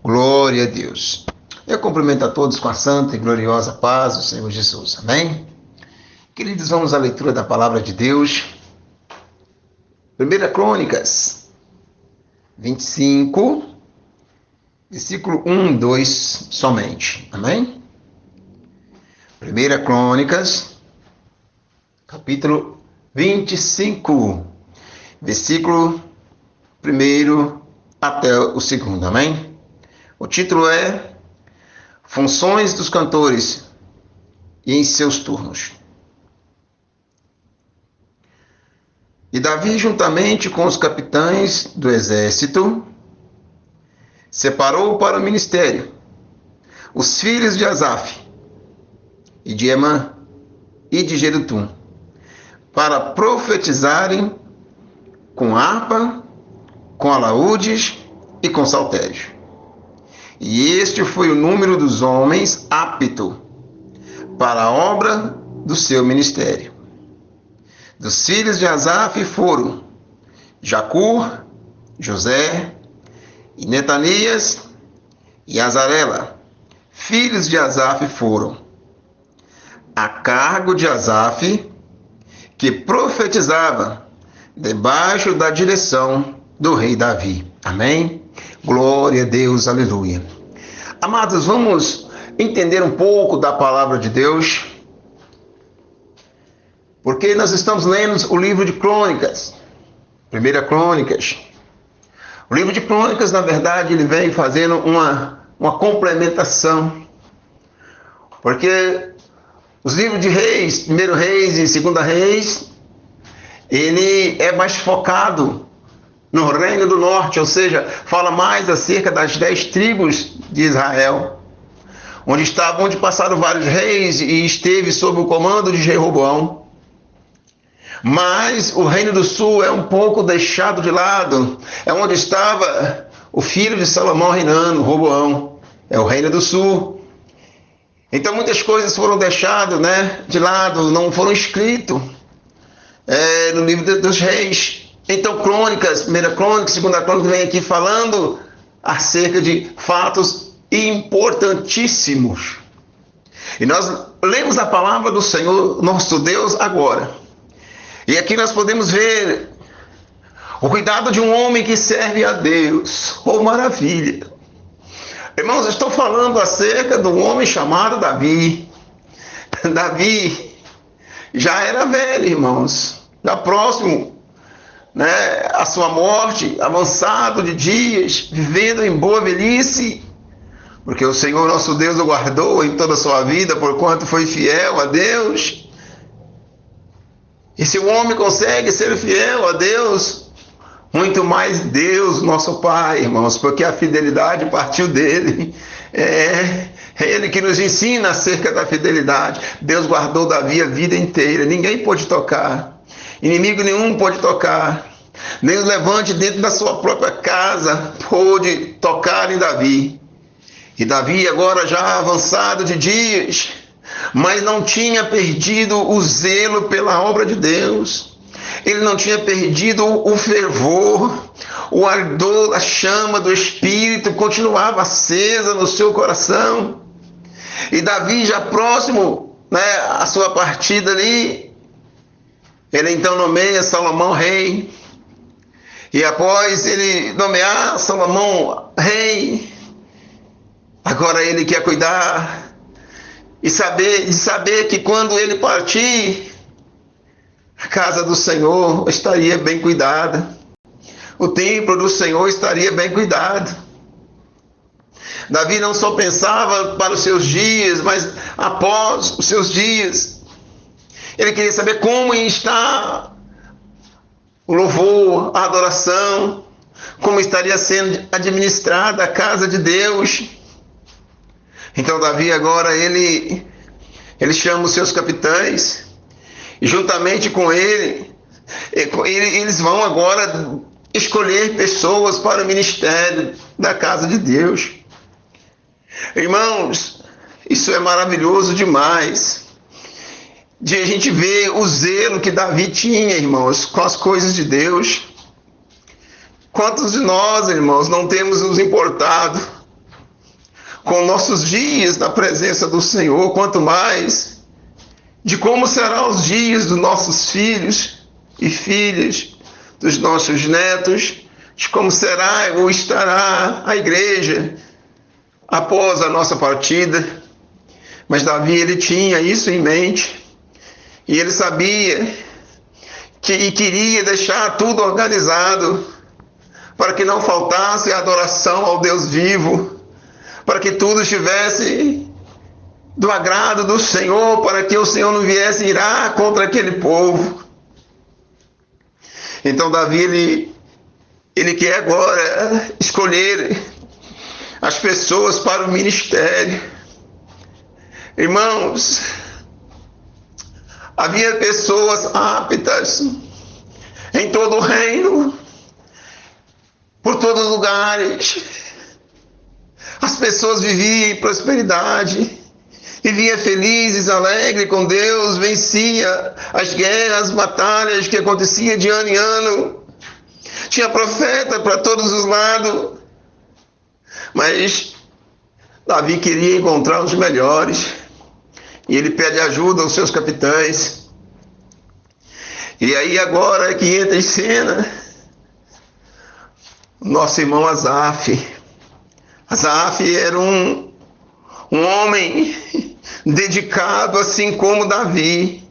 Glória a Deus. Eu cumprimento a todos com a santa e gloriosa paz do Senhor Jesus. Amém? Queridos, vamos à leitura da palavra de Deus. 1 Crônicas 25, versículo 1, 2 somente. Amém? 1 Crônicas, capítulo 25, versículo 1 até o 2. Amém? O título é Funções dos cantores e em seus turnos. E Davi, juntamente com os capitães do exército, separou para o ministério os filhos de Asaf, e de Emã, e de Jedutum, para profetizarem com harpa, com alaúdes e com saltérios. E este foi o número dos homens apto para a obra do seu ministério. Dos filhos de Asaf foram Jacur, José, e Netanias e Azarela. Filhos de Asaf foram a cargo de Asaf, que profetizava debaixo da direção do rei Davi. Amém? Glória a Deus, aleluia. Amados, vamos entender um pouco da palavra de Deus, porque nós estamos lendo o livro de Crônicas, 1 Crônicas. O livro de Crônicas, na verdade, ele vem fazendo uma complementação, porque os livros de Reis, 1 Reis e 2 Reis, ele é mais focado no Reino do Norte, ou seja, fala mais acerca das 10 tribos de Israel, onde passaram vários reis e esteve sob o comando de Jeroboão. Mas o Reino do Sul é um pouco deixado de lado, é onde estava o filho de Salomão reinando, Roboão, é o Reino do Sul. Então muitas coisas foram deixadas, de lado, não foram escritas no livro dos reis. Então, Crônicas, 1 Crônicas, 2 Crônicas, vem aqui falando acerca de fatos importantíssimos. E nós lemos a palavra do Senhor, nosso Deus, agora. E aqui nós podemos ver o cuidado de um homem que serve a Deus. Oh, maravilha! Irmãos, eu estou falando acerca de um homem chamado Davi. Davi já era velho, irmãos, já próximo a sua morte, avançado de dias, vivendo em boa velhice, porque o Senhor nosso Deus o guardou em toda a sua vida, porquanto foi fiel a Deus. E se o homem consegue ser fiel a Deus, muito mais Deus, nosso Pai, irmãos, porque a fidelidade partiu dele. É Ele que nos ensina acerca da fidelidade. Deus guardou Davi a vida inteira, ninguém pôde tocar. Inimigo nenhum pode tocar, nem o levante dentro da sua própria casa pôde tocar em Davi. E Davi agora já avançado de dias, mas não tinha perdido o zelo pela obra de Deus. Ele não tinha perdido o fervor, o ardor, a chama do Espírito continuava acesa no seu coração. E Davi já próximo, à sua partida ali, ele então nomeia Salomão rei. E após ele nomear Salomão rei, agora ele quer cuidar e saber que quando ele partir, a casa do Senhor estaria bem cuidada. O templo do Senhor estaria bem cuidado. Davi não só pensava para os seus dias, mas após os seus dias. Ele queria saber como está o louvor, a adoração, como estaria sendo administrada a casa de Deus. Então Davi agora ele chama os seus capitães e juntamente com eles vão agora escolher pessoas para o ministério da casa de Deus. Irmãos, isso é maravilhoso demais. De a gente ver o zelo que Davi tinha, irmãos, com as coisas de Deus. Quantos de nós, irmãos, não temos nos importado com nossos dias na presença do Senhor, quanto mais de como serão os dias dos nossos filhos e filhas, dos nossos netos, de como será ou estará a igreja após a nossa partida. Mas Davi, ele tinha isso em mente, e ele sabia e queria deixar tudo organizado para que não faltasse a adoração ao Deus vivo, para que tudo estivesse do agrado do Senhor, para que o Senhor não viesse irar contra aquele povo. Então Davi, ele quer agora escolher as pessoas para o ministério. Irmãos, havia pessoas aptas em todo o reino, por todos os lugares. As pessoas viviam em prosperidade, viviam felizes, alegres com Deus, vencia as guerras, as batalhas que aconteciam de ano em ano. Tinha profeta para todos os lados. Mas Davi queria encontrar os melhores, e ele pede ajuda aos seus capitães. E aí agora é que entra em cena nosso irmão Asaf. Asaf era um homem dedicado, assim como Davi,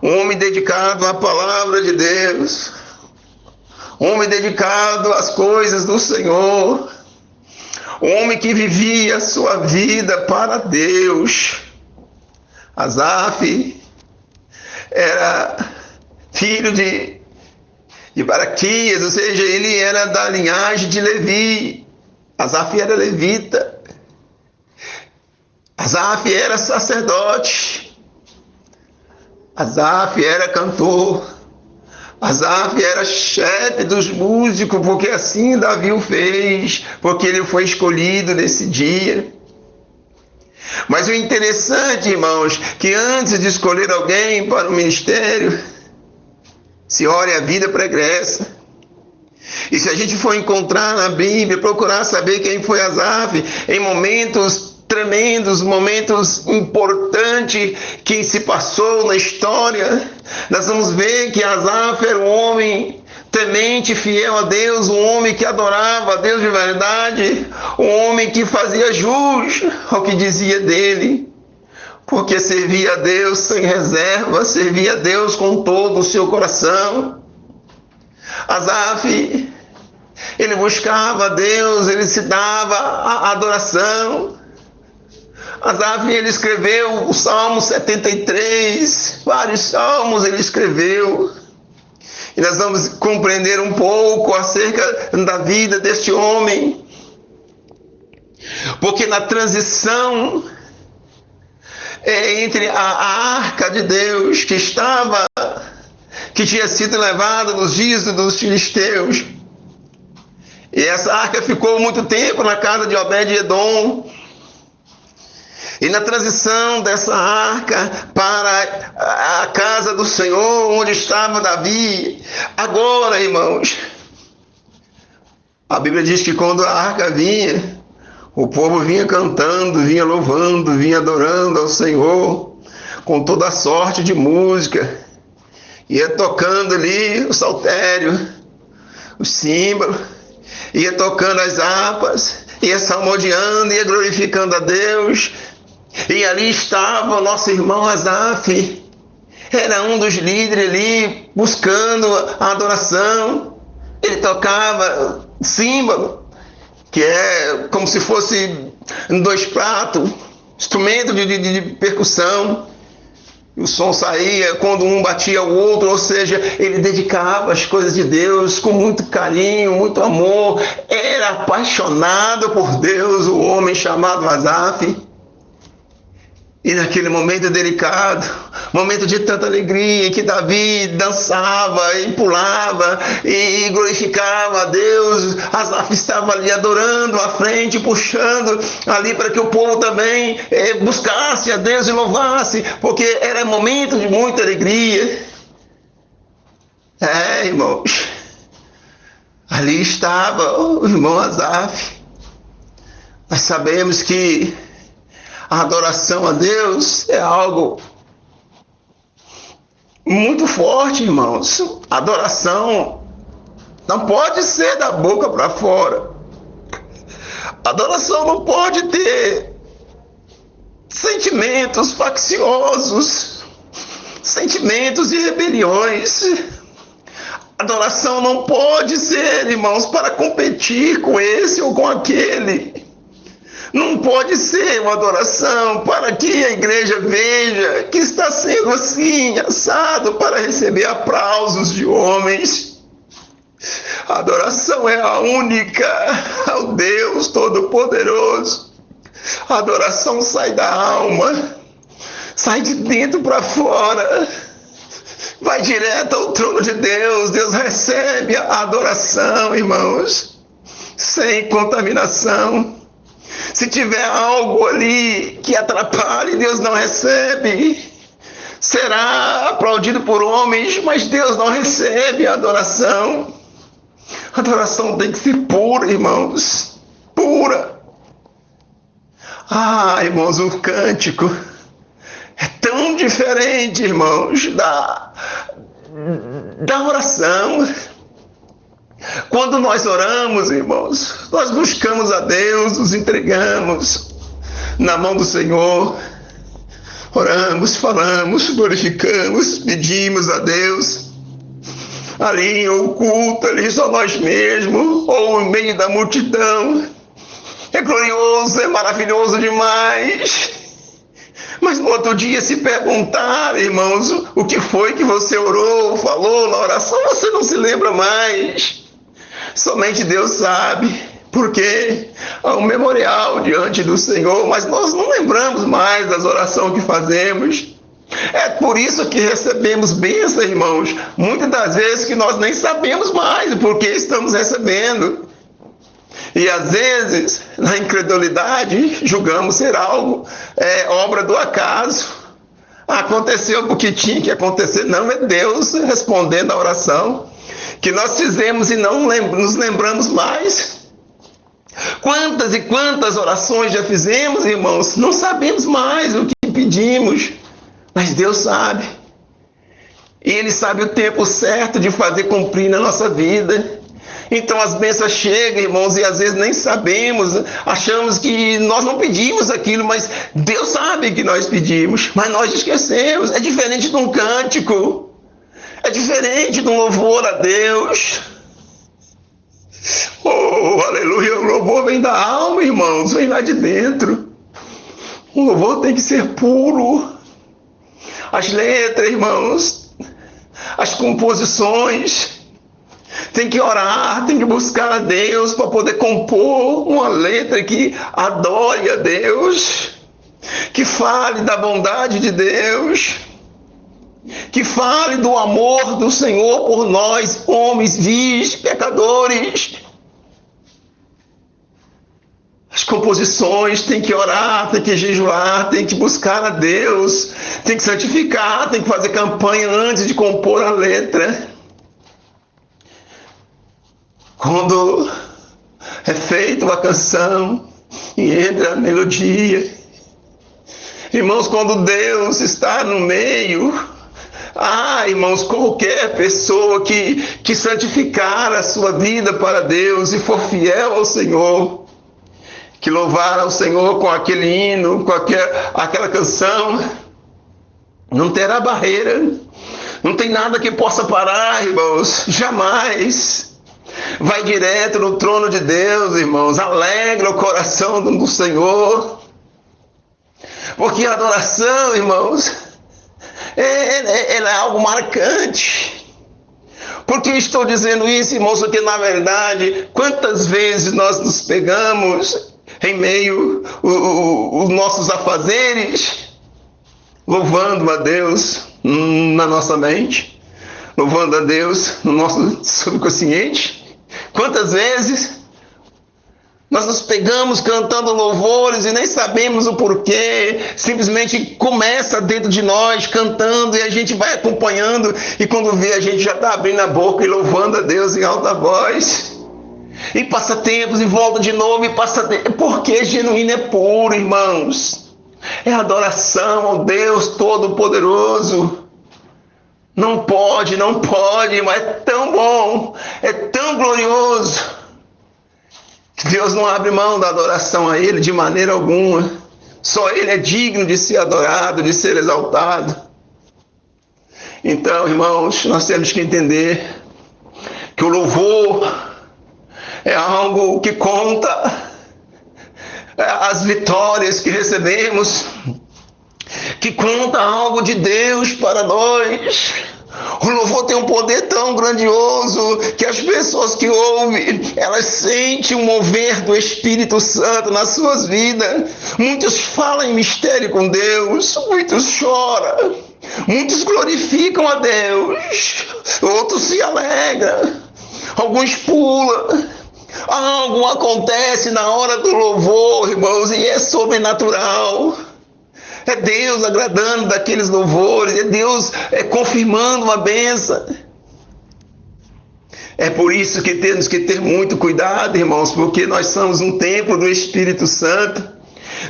um homem dedicado à palavra de Deus, um homem dedicado às coisas do Senhor, um homem que vivia a sua vida para Deus. Asaf era filho de Baraquias, ou seja, ele era da linhagem de Levi. Asaf era levita. Asaf era sacerdote. Asaf era cantor. Asaf era chefe dos músicos, porque assim Davi o fez, porque ele foi escolhido nesse dia. Mas o interessante, irmãos, que antes de escolher alguém para o ministério, se ore a vida pregressa. E se a gente for encontrar na Bíblia, procurar saber quem foi Asaf, em momentos tremendos, momentos importantes que se passou na história, nós vamos ver que Asaf era um homem temente, fiel a Deus, um homem que adorava a Deus de verdade, um homem que fazia jus ao que dizia dele, porque servia a Deus sem reserva, servia a Deus com todo o seu coração. Asaf, ele buscava a Deus, ele se dava a adoração. Asaf, ele escreveu o Salmo 73, vários salmos ele escreveu. E nós vamos compreender um pouco acerca da vida deste homem. Porque na transição entre a arca de Deus que tinha sido levada nos dias dos filisteus, e essa arca ficou muito tempo na casa de Obed-edom, e na transição dessa arca para a casa do Senhor, onde estava Davi, agora, irmãos, a Bíblia diz que quando a arca vinha, o povo vinha cantando, vinha louvando, vinha adorando ao Senhor, com toda a sorte de música, ia tocando ali o saltério, o símbolo, ia tocando as harpas, ia salmodiando, ia glorificando a Deus. E ali estava o nosso irmão Asaf, era um dos líderes ali, buscando a adoração. Ele tocava símbolo, que é como se fosse 2 pratos, instrumento de percussão. O som saía quando um batia o outro, ou seja, ele dedicava as coisas de Deus com muito carinho, muito amor. Era apaixonado por Deus, o homem chamado Asaf. E naquele momento delicado, momento de tanta alegria, que Davi dançava e pulava e glorificava a Deus, Asaf estava ali adorando à frente, puxando ali para que o povo também buscasse a Deus e louvasse, porque era momento de muita alegria. Irmãos, ali estava o irmão Asaf. Nós sabemos que a adoração a Deus é algo muito forte, irmãos. A adoração não pode ser da boca para fora. A adoração não pode ter sentimentos facciosos, sentimentos de rebeliões. A adoração não pode ser, irmãos, para competir com esse ou com aquele. Não pode ser uma adoração para que a igreja veja que está sendo assim, assado, para receber aplausos de homens. A adoração é a única ao Deus Todo-Poderoso. A adoração sai da alma, sai de dentro para fora, vai direto ao trono de Deus. Deus recebe a adoração, irmãos, sem contaminação. Se tiver algo ali que atrapalhe, Deus não recebe. Será aplaudido por homens, mas Deus não recebe a adoração. A adoração tem que ser pura, irmãos. Pura. Irmãos, o cântico é tão diferente, irmãos, da oração. Quando nós oramos, irmãos, nós buscamos a Deus, nos entregamos na mão do Senhor. Oramos, falamos, glorificamos, pedimos a Deus. Ali em oculto, ali só nós mesmos, ou no meio da multidão. É glorioso, é maravilhoso demais. Mas no outro dia, se perguntar, irmãos, o que foi que você orou, falou na oração, você não se lembra mais. Somente Deus sabe, porque há um memorial diante do Senhor, mas nós não lembramos mais das orações que fazemos. É por isso que recebemos bênçãos, irmãos, muitas das vezes que nós nem sabemos mais porque estamos recebendo. E às vezes, na incredulidade, julgamos ser algo, obra do acaso. Aconteceu porque tinha que acontecer. Não, é Deus respondendo a oração que nós fizemos e não nos lembramos mais. Quantas e quantas orações já fizemos, irmãos, não sabemos mais o que pedimos, mas Deus sabe. E Ele sabe o tempo certo de fazer cumprir na nossa vida. Então as bênçãos chegam, irmãos, e às vezes nem sabemos, achamos que nós não pedimos aquilo, mas Deus sabe que nós pedimos, mas nós esquecemos. É diferente de um cântico. É diferente de um louvor a Deus. Oh, aleluia, o louvor vem da alma, irmãos, vem lá de dentro. O louvor tem que ser puro. As letras, irmãos, as composições, tem que orar, tem que buscar a Deus para poder compor uma letra que adore a Deus, que fale da bondade de Deus, que fale do amor do Senhor por nós, homens vis, pecadores. As composições tem que orar, tem que jejuar, tem que buscar a Deus, tem que santificar, tem que fazer campanha antes de compor a letra. Quando é feita uma canção e entra a melodia, irmãos, quando Deus está no meio, irmãos, qualquer pessoa que santificar a sua vida para Deus e for fiel ao Senhor, que louvar ao Senhor com aquele hino, com aquela canção, não terá barreira, não tem nada que possa parar, irmãos, jamais. Vai direto no trono de Deus, irmãos, alegra o coração do Senhor, porque a adoração, irmãos, ela é algo marcante. Por que estou dizendo isso, irmãos? Porque na verdade, quantas vezes nós nos pegamos em meio os nossos afazeres, louvando a Deus na nossa mente, louvando a Deus no nosso subconsciente. Quantas vezes nós nos pegamos cantando louvores e nem sabemos o porquê, simplesmente começa dentro de nós cantando e a gente vai acompanhando, e quando vê a gente já está abrindo a boca e louvando a Deus em alta voz. e passa tempos e volta de novo e passa tempos, porque genuíno é puro, irmãos. É adoração ao Deus Todo-Poderoso. Não pode, mas é tão bom, é tão glorioso, que Deus não abre mão da adoração a Ele de maneira alguma. Só Ele é digno de ser adorado, de ser exaltado. Então, irmãos, nós temos que entender que o louvor é algo que conta as vitórias que recebemos, que conta algo de Deus para nós. O louvor tem um poder tão grandioso que as pessoas que ouvem, elas sentem o mover do Espírito Santo nas suas vidas. Muitos falam em mistério com Deus, muitos choram, muitos glorificam a Deus, outros se alegram, alguns pulam. Algo acontece na hora do louvor, irmãos, e é sobrenatural. É Deus agradando daqueles louvores, é Deus confirmando uma bênção. É por isso que temos que ter muito cuidado, irmãos, porque nós somos um templo do Espírito Santo.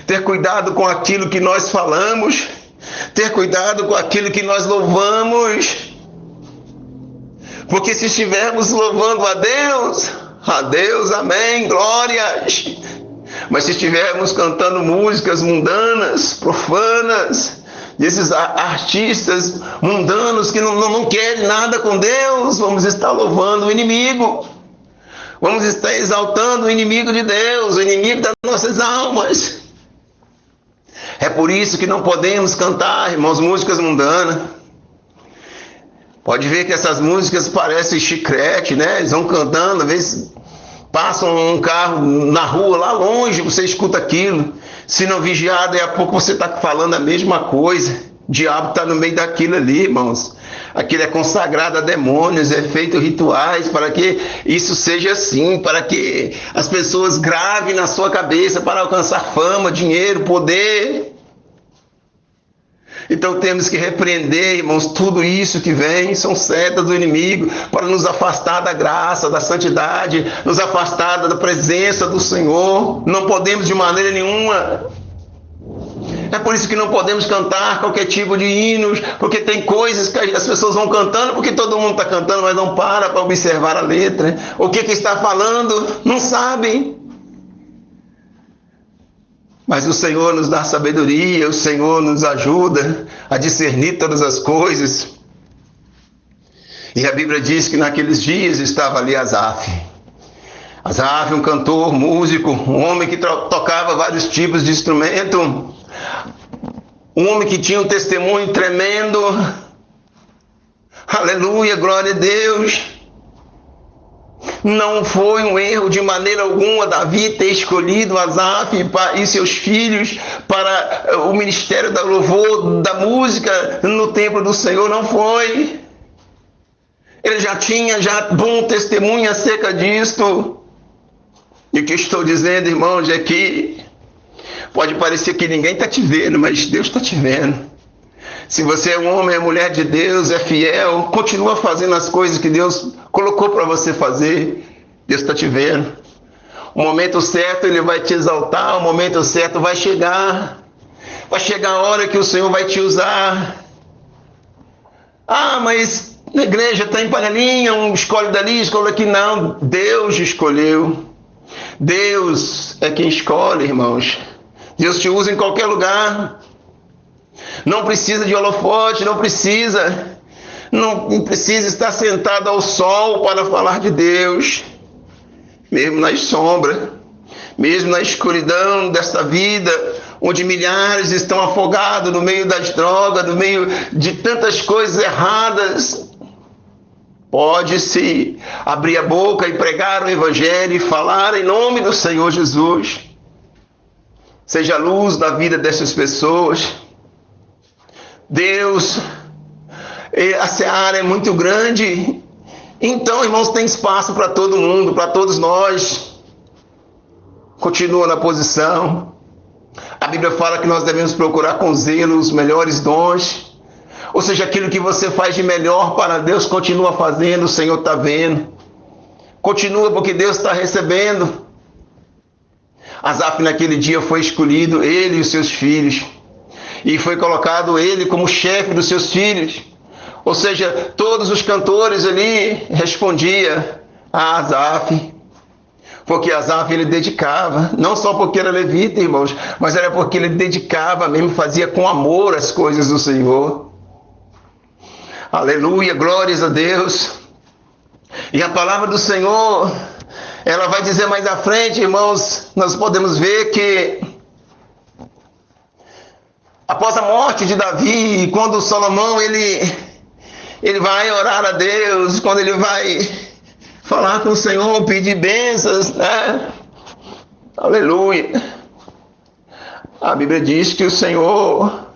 Ter cuidado com aquilo que nós falamos, ter cuidado com aquilo que nós louvamos. Porque se estivermos louvando a Deus, amém, glórias. Mas se estivermos cantando músicas mundanas, profanas, desses artistas mundanos que não querem nada com Deus, vamos estar louvando o inimigo. Vamos estar exaltando o inimigo de Deus, o inimigo das nossas almas. É por isso que não podemos cantar, irmãos, músicas mundanas. Pode ver que essas músicas parecem chiclete, né? Eles vão cantando, às vezes passam um carro na rua, lá longe, você escuta aquilo. Se não vigiar, daqui a pouco você está falando a mesma coisa. O diabo está no meio daquilo ali, irmãos. Aquilo é consagrado a demônios, é feito rituais para que isso seja assim, para que as pessoas gravem na sua cabeça para alcançar fama, dinheiro, poder. Então temos que repreender, irmãos, tudo isso que vem, são setas do inimigo, para nos afastar da graça, da santidade, nos afastar da presença do Senhor. Não podemos de maneira nenhuma. É por isso que não podemos cantar qualquer tipo de hinos, porque tem coisas que as pessoas vão cantando, porque todo mundo está cantando, mas não para observar a letra. O que está falando, não sabem. Mas o Senhor nos dá sabedoria, o Senhor nos ajuda a discernir todas as coisas. E a Bíblia diz que naqueles dias estava ali Asaf. Asaf, um cantor, músico, um homem que tocava vários tipos de instrumento, um homem que tinha um testemunho tremendo. Aleluia, glória a Deus. Não foi um erro de maneira alguma Davi ter escolhido Asaf e seus filhos para o ministério da louvor, da música no templo do Senhor, não foi. Ele já tinha bom testemunho acerca disto. E o que estou dizendo, irmãos, é que pode parecer que ninguém está te vendo, mas Deus está te vendo. Se você é um homem, é mulher de Deus, é fiel, continua fazendo as coisas que Deus colocou para você fazer. Deus está te vendo. O momento certo Ele vai te exaltar, o momento certo vai chegar. Vai chegar a hora que o Senhor vai te usar. Ah, mas na igreja está em panelinha, um escolhe dali, escolhe aqui. Não, Deus escolheu. Deus é quem escolhe, irmãos. Deus te usa em qualquer lugar. Não precisa de holofote, não precisa estar sentado ao sol para falar de Deus. Mesmo nas sombras, mesmo na escuridão desta vida, onde milhares estão afogados no meio das drogas, no meio de tantas coisas erradas, pode-se abrir a boca e pregar o Evangelho e falar em nome do Senhor Jesus. Seja a luz da vida dessas pessoas. Deus, a seara é muito grande, então, irmãos, tem espaço para todo mundo, para todos nós. Continua na posição. A Bíblia fala que nós devemos procurar com zelo os melhores dons, ou seja, aquilo que você faz de melhor para Deus, continua fazendo, o Senhor está vendo. Continua, porque Deus está recebendo. Asaf naquele dia foi escolhido, ele e os seus filhos, e foi colocado ele como chefe dos seus filhos. Ou seja, todos os cantores ali respondiam a Asaf, porque Asaf ele dedicava, não só porque era levita, irmãos, mas era porque ele dedicava mesmo, fazia com amor as coisas do Senhor. Aleluia, glórias a Deus. E a palavra do Senhor, ela vai dizer mais à frente, irmãos, nós podemos ver que após a morte de Davi, quando Salomão ele vai orar a Deus, quando ele vai falar com o Senhor, pedir bênçãos, né? Aleluia. A Bíblia diz que o Senhor,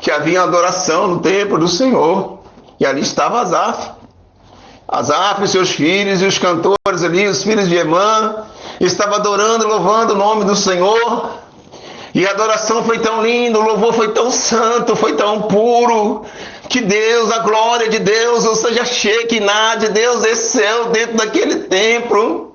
que havia adoração no templo do Senhor, e ali estava Asaf. Asaf e seus filhos e os cantores ali, os filhos de Emã, estavam adorando, louvando o nome do Senhor. E a adoração foi tão linda, o louvor foi tão santo, foi tão puro, que Deus, a glória de Deus, ou seja, a Shekinah de Deus desceu dentro daquele templo.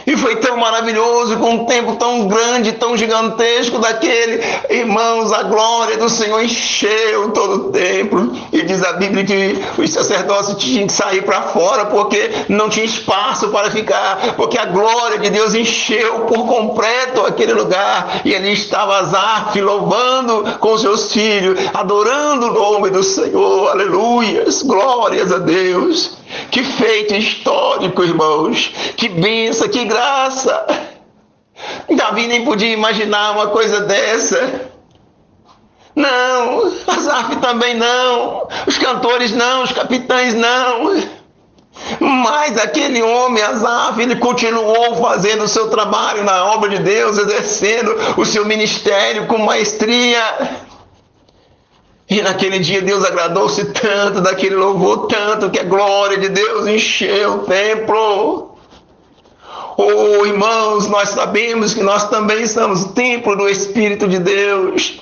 E foi tão maravilhoso, com um templo tão grande, tão gigantesco daquele. Irmãos, a glória do Senhor encheu todo o templo. E diz a Bíblia que os sacerdotes tinham que sair para fora, porque não tinha espaço para ficar, porque a glória de Deus encheu por completo aquele lugar. E ali estava Asaf louvando com seus filhos, adorando o nome do Senhor. Aleluias, glórias a Deus. Que feito histórico, irmãos. Que bênção, que graça. Davi nem podia imaginar uma coisa dessa. Não, Asaf também não. Os cantores não, os capitães não. Mas aquele homem, Asaf, ele continuou fazendo o seu trabalho na obra de Deus, exercendo o seu ministério com maestria. E naquele dia Deus agradou-se tanto daquele louvor, tanto que a glória de Deus encheu o templo. Oh, irmãos, nós sabemos que nós também somos templo do Espírito de Deus.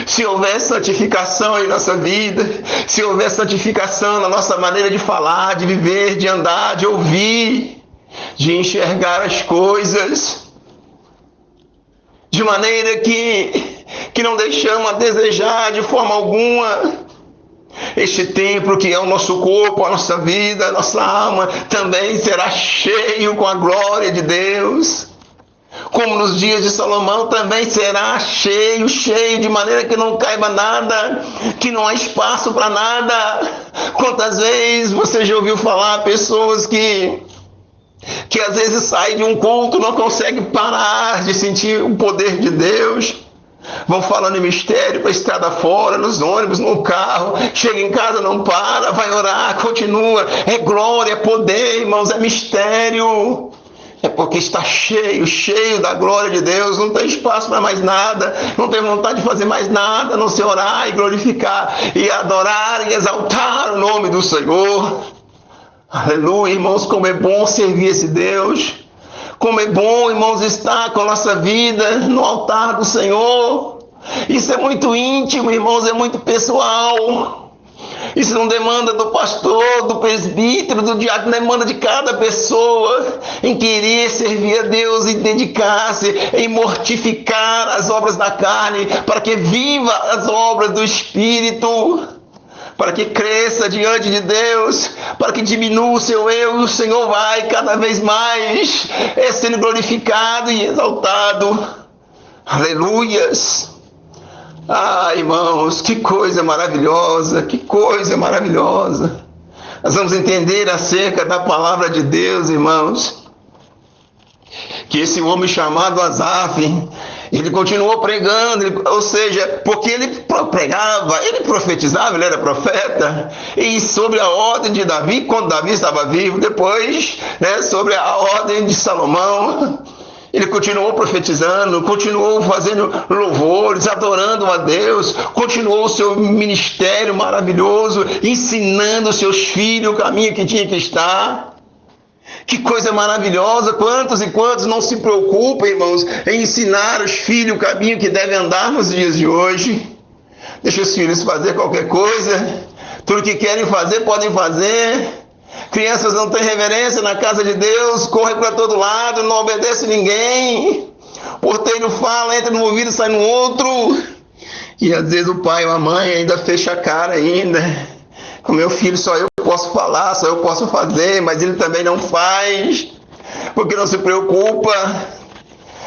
Se houver santificação em nossa vida, se houver santificação na nossa maneira de falar, de viver, de andar, de ouvir, de enxergar as coisas, de maneira que não deixamos a desejar de forma alguma, este templo que é o nosso corpo, a nossa vida, a nossa alma, também será cheio com a glória de Deus. Como nos dias de Salomão também será cheio, de maneira que não caiba nada, que não há espaço para nada. Quantas vezes você já ouviu falar pessoas que às vezes saem de um culto, não conseguem parar de sentir o poder de Deus, vão falando em mistério para a estrada fora, nos ônibus, no carro, chega em casa, não para, vai orar, continua, é glória, é poder, irmãos, é mistério. É porque está cheio da glória de Deus, não tem espaço para mais nada, não tem vontade de fazer mais nada, a não se orar e glorificar, e adorar e exaltar o nome do Senhor. Aleluia, irmãos, como é bom servir esse Deus, como é bom, irmãos, estar com a nossa vida no altar do Senhor. Isso é muito íntimo, irmãos, é muito pessoal. Isso não demanda do pastor, do presbítero, do diácono, demanda de cada pessoa em querer servir a Deus e dedicar-se, em mortificar as obras da carne, para que viva as obras do Espírito, para que cresça diante de Deus, para que diminua o seu eu, e o Senhor vai cada vez mais sendo glorificado e exaltado. Aleluias! Ah, irmãos, que coisa maravilhosa, que coisa maravilhosa. Nós vamos entender acerca da palavra de Deus, irmãos, que esse homem chamado Asaf, ele continuou pregando, ou seja, porque ele pregava, ele profetizava, ele era profeta, e sobre a ordem de Davi, quando Davi estava vivo, depois, sobre a ordem de Salomão, ele continuou profetizando, continuou fazendo louvores, adorando a Deus, continuou o seu ministério maravilhoso, ensinando os seus filhos o caminho que tinha que estar. Que coisa maravilhosa, quantos e quantos não se preocupam, irmãos, em ensinar os filhos o caminho que devem andar nos dias de hoje. Deixa os filhos fazer qualquer coisa, tudo que querem fazer, podem fazer. Crianças não têm reverência na casa de Deus, correm para todo lado, não obedecem ninguém. O porteiro fala, entra num ouvido, sai no outro. E às vezes o pai ou a mãe ainda fecha a cara ainda. Com meu filho só eu posso falar, só eu posso fazer, mas ele também não faz, porque não se preocupa.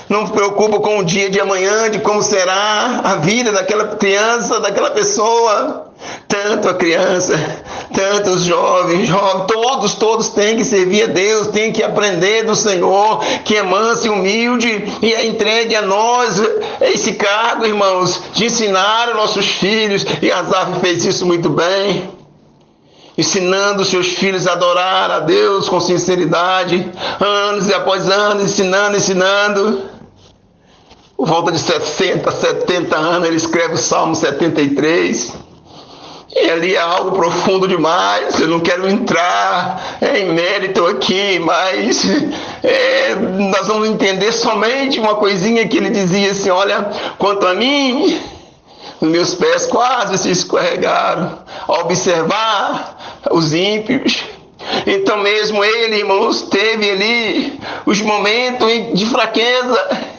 Não se preocupa com o dia de amanhã, de como será a vida daquela criança, daquela pessoa. Tanto a criança, tanto os jovens, todos têm que servir a Deus, têm que aprender do Senhor, que é manso e humilde, e é entregue a nós esse cargo, irmãos, de ensinar os nossos filhos, e Asaf fez isso muito bem, ensinando os seus filhos a adorar a Deus com sinceridade, anos e após anos, ensinando. Por volta de 60, 70 anos, ele escreve o Salmo 73. E ali é algo profundo demais. Eu não quero entrar em mérito aqui, mas nós vamos entender somente uma coisinha que ele dizia assim: olha, quanto a mim, os meus pés quase se escorregaram ao observar os ímpios. Então mesmo ele, irmãos, teve ali os momentos de fraqueza.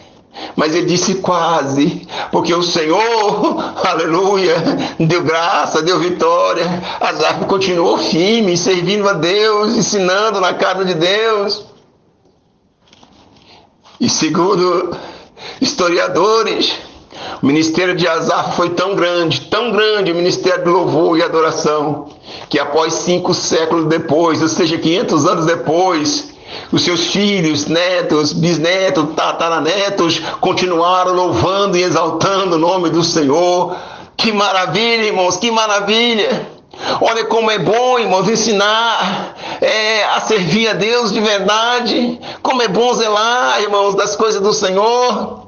Mas ele disse quase, porque o Senhor, aleluia, deu graça, deu vitória. Asaf continuou firme, servindo a Deus, ensinando na casa de Deus. E segundo historiadores, o ministério de Asaf foi tão grande o ministério de louvor e adoração, que após 5 séculos depois, ou seja, 500 anos depois, os seus filhos, netos, bisnetos, tataranetos continuaram louvando e exaltando o nome do Senhor. Que maravilha, irmãos, que maravilha! Olha como é bom, irmãos, ensinar a servir a Deus de verdade. Como é bom zelar, irmãos, das coisas do Senhor.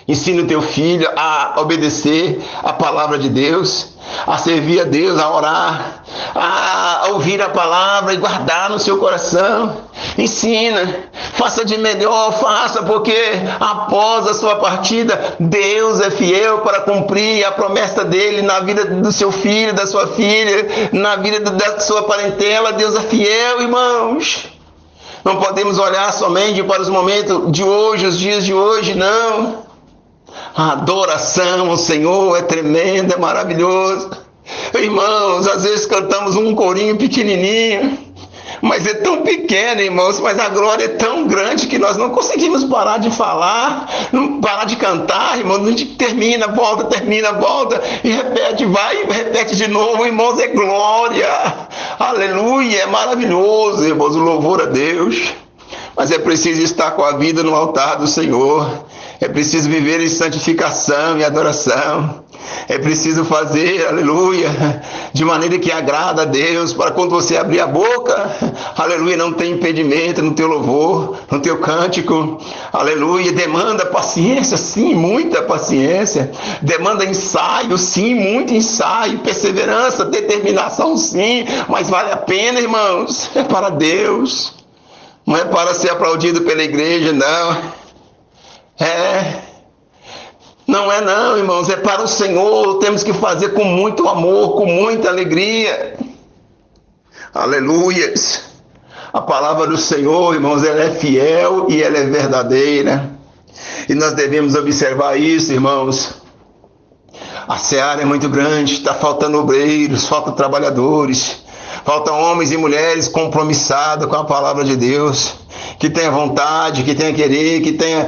Ensina o teu filho a obedecer a palavra de Deus, a servir a Deus, a orar, a ouvir a palavra e guardar no seu coração. Ensina, faça de melhor, faça, porque após a sua partida, Deus é fiel para cumprir a promessa dele na vida do seu filho, da sua filha, na vida da sua parentela. Deus é fiel, irmãos. Não podemos olhar somente para os momentos de hoje, os dias de hoje, não. A adoração ao Senhor é tremenda, é maravilhoso. Irmãos, às vezes cantamos um corinho pequenininho, mas é tão pequeno, irmãos, mas a glória é tão grande que nós não conseguimos parar de falar, não parar de cantar, irmãos. A gente termina, volta, e repete, vai, e repete de novo, irmãos, é glória, aleluia, é maravilhoso, irmãos, o louvor a Deus. Mas é preciso estar com a vida no altar do Senhor. É preciso viver em santificação e adoração. É preciso fazer, aleluia, de maneira que agrada a Deus, para quando você abrir a boca, aleluia, não tem impedimento no teu louvor, no teu cântico, aleluia. Demanda paciência, sim, muita paciência. Demanda ensaio, sim, muito ensaio. Perseverança, determinação, sim, mas vale a pena, irmãos. É para Deus. Não é para ser aplaudido pela igreja, não. Não é não, irmãos. É para o Senhor. Temos que fazer com muito amor, com muita alegria. Aleluias. A palavra do Senhor, irmãos, ela é fiel e ela é verdadeira. E nós devemos observar isso, irmãos. A seara é muito grande, está faltando obreiros, faltam trabalhadores. Faltam homens e mulheres compromissados com a palavra de Deus, que tenha vontade, que tenha querer, que tenha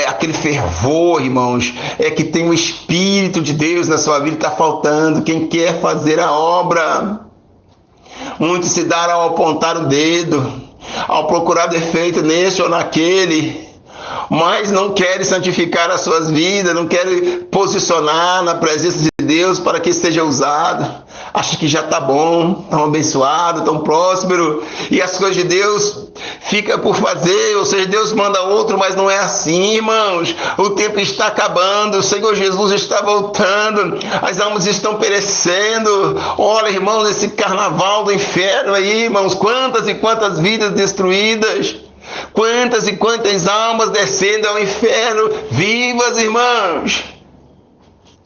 aquele fervor, irmãos, que tenha o Espírito de Deus na sua vida. Está faltando quem quer fazer a obra. Muitos se deram ao apontar o dedo, ao procurar defeito nesse ou naquele, mas não querem santificar as suas vidas, não querem posicionar na presença de Deus para que seja usado. Acha que já está bom, tão abençoado, tão próspero, e as coisas de Deus fica por fazer, ou seja, Deus manda outro, mas não é assim, irmãos. O tempo está acabando, o Senhor Jesus está voltando, as almas estão perecendo. Olha, irmãos, esse carnaval do inferno aí, irmãos, quantas e quantas vidas destruídas, quantas e quantas almas descendo ao inferno, vivas, irmãos.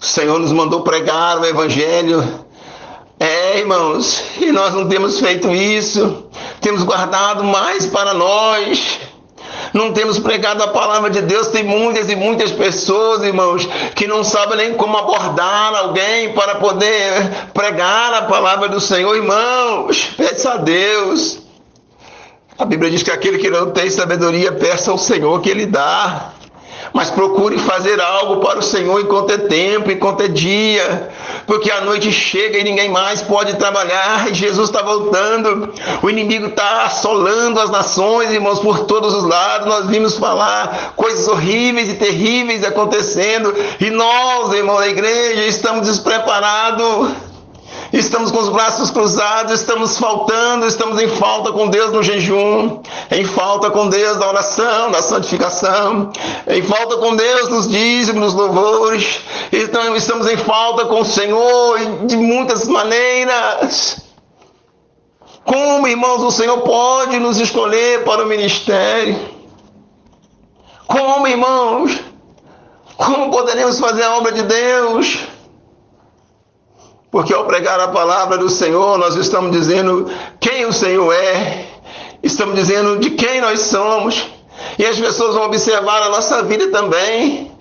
O Senhor nos mandou pregar o Evangelho, irmãos, e nós não temos feito isso, temos guardado mais para nós, não temos pregado a palavra de Deus. Tem muitas e muitas pessoas, irmãos, que não sabem nem como abordar alguém para poder pregar a palavra do Senhor. Irmãos, peça a Deus. A Bíblia diz que aquele que não tem sabedoria, peça ao Senhor que Ele dá. Mas procure fazer algo para o Senhor enquanto é tempo, enquanto é dia, porque a noite chega e ninguém mais pode trabalhar, e Jesus está voltando, o inimigo está assolando as nações, irmãos, por todos os lados. Nós vimos falar coisas horríveis e terríveis acontecendo, e nós, irmãos da igreja, estamos despreparados. Estamos com os braços cruzados, estamos em falta com Deus no jejum, em falta com Deus na oração, na santificação, em falta com Deus nos dízimos, nos louvores. Então estamos em falta com o Senhor de muitas maneiras. Como, irmãos, o Senhor pode nos escolher para o ministério? Como, irmãos? Como poderemos fazer a obra de Deus? Porque ao pregar a palavra do Senhor, nós estamos dizendo quem o Senhor é, estamos dizendo de quem nós somos, e as pessoas vão observar a nossa vida também,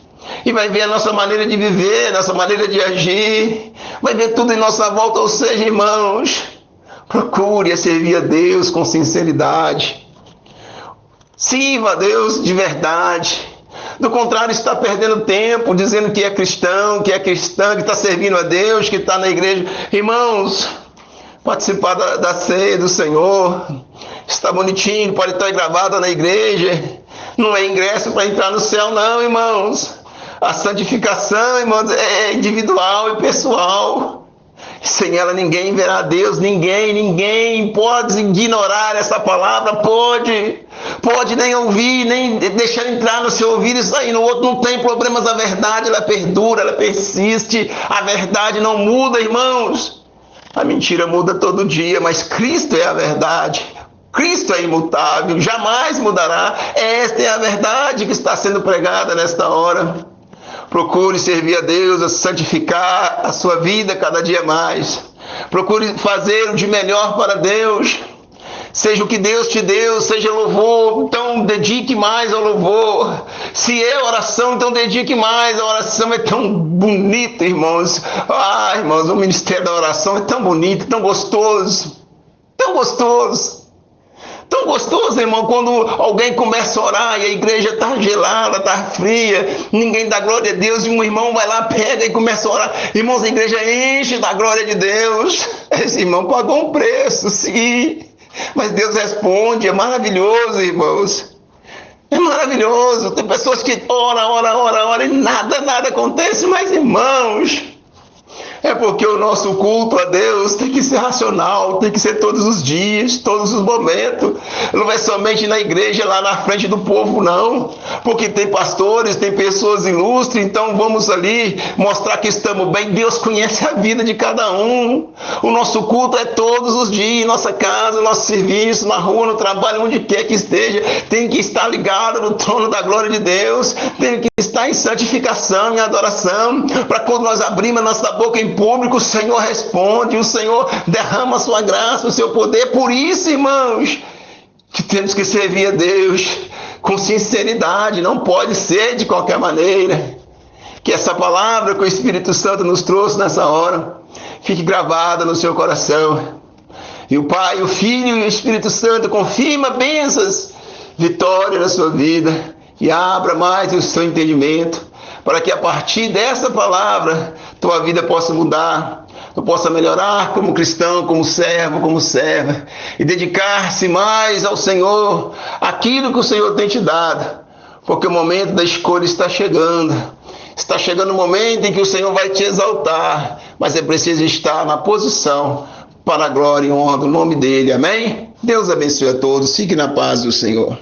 e vai ver a nossa maneira de viver, nossa maneira de agir, vai ver tudo em nossa volta. Ou seja, irmãos, procure servir a Deus com sinceridade, sirva a Deus de verdade. Do contrário, está perdendo tempo dizendo que é cristão, que é cristã, que está servindo a Deus, que está na igreja. Irmãos, participar da ceia do Senhor está bonitinho, pode estar gravado na igreja, não é ingresso para entrar no céu, não, irmãos. A santificação, irmãos, é individual e pessoal. Sem ela ninguém verá Deus, ninguém pode ignorar essa palavra, pode nem ouvir, nem deixar entrar no seu ouvido e sair no outro, não tem problemas. A verdade, ela perdura, ela persiste, a verdade não muda, irmãos. A mentira muda todo dia, mas Cristo é a verdade. Cristo é imutável, jamais mudará. Esta é a verdade que está sendo pregada nesta hora. Procure servir a Deus, a santificar a sua vida cada dia mais. Procure fazer o de melhor para Deus. Seja o que Deus te deu, seja louvor, então dedique mais ao louvor. Se é oração, então dedique mais. A oração é tão bonita, irmãos. Irmãos, o ministério da oração é tão bonito, tão gostoso. Tão gostoso. Tão gostoso, irmão, quando alguém começa a orar e a igreja está gelada, está fria, ninguém dá glória a Deus, e um irmão vai lá, pega e começa a orar. Irmãos, a igreja enche da glória de Deus. Esse irmão pagou um preço, sim, mas Deus responde. É maravilhoso, irmãos. É maravilhoso. Tem pessoas que oram e nada acontece, mas, irmãos, é porque o nosso culto a Deus tem que ser racional, tem que ser todos os dias, todos os momentos. Não é somente na igreja, lá na frente do povo, não. Porque tem pastores, tem pessoas ilustres, então vamos ali mostrar que estamos bem. Deus conhece a vida de cada um. O nosso culto é todos os dias, em nossa casa, no nosso serviço, na rua, no trabalho, onde quer que esteja. Tem que estar ligado no trono da glória de Deus. Tem que estar em santificação, em adoração, para quando nós abrimos a nossa boca em público, o Senhor responde, o Senhor derrama a sua graça, o seu poder. Por isso, irmãos, que temos que servir a Deus com sinceridade, não pode ser de qualquer maneira. Que essa palavra que o Espírito Santo nos trouxe nessa hora fique gravada no seu coração. E o Pai, o Filho e o Espírito Santo confirma bênçãos, vitória na sua vida, e abra mais o seu entendimento, para que a partir dessa palavra tua vida possa mudar, tu possa melhorar como cristão, como servo, como serva, e dedicar-se mais ao Senhor, aquilo que o Senhor tem te dado, porque o momento da escolha está chegando. Está chegando o momento em que o Senhor vai te exaltar, mas é preciso estar na posição para a glória e honra do nome dele. Amém? Deus abençoe a todos. Fique na paz do Senhor.